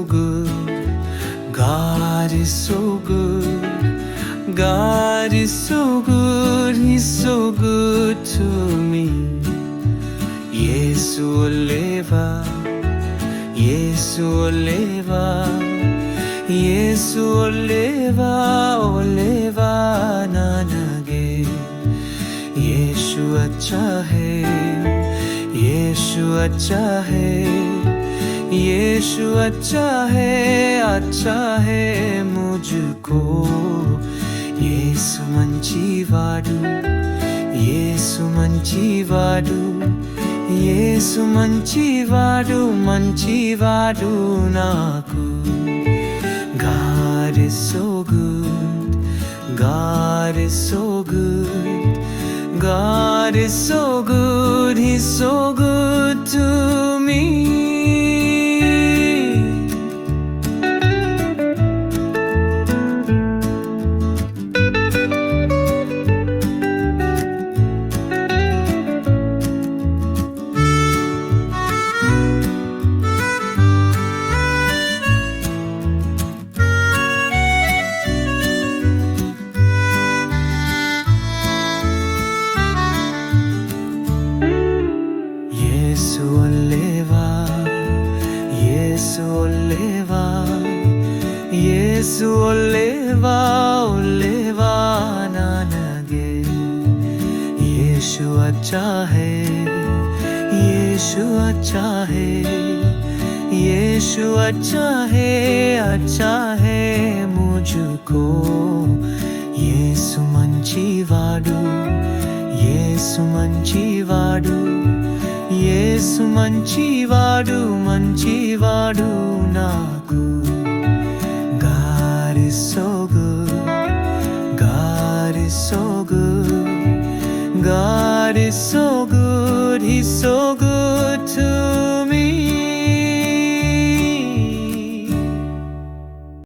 good. God is so good. God is so good. He's so good to me. Yesu oleva, Yesu oleva, Yesu oleva, oleva nanage. Yesu अच्छा है, Yesu अच्छा है, Yesu अच्छा है मुझको. Yesu మంచివాడు, Yesu మంచివాడు, Yesu మంచివాడు, మంచివాడు నాకు. God is so good, God is so good, God is so good, He's so good to me. Yesu oleva, Yesu oleva, Yesu oleva, oleva nanage. Yesu अच्छा है, Yesu अच्छा है, Yesu अच्छा है मुझको. Yesu మంచివాడు, Yesu మంచివాడు, Yesu మంచివాడు, మంచివాడు నాకు. God is so good, God is so good, God is so good, He's so good to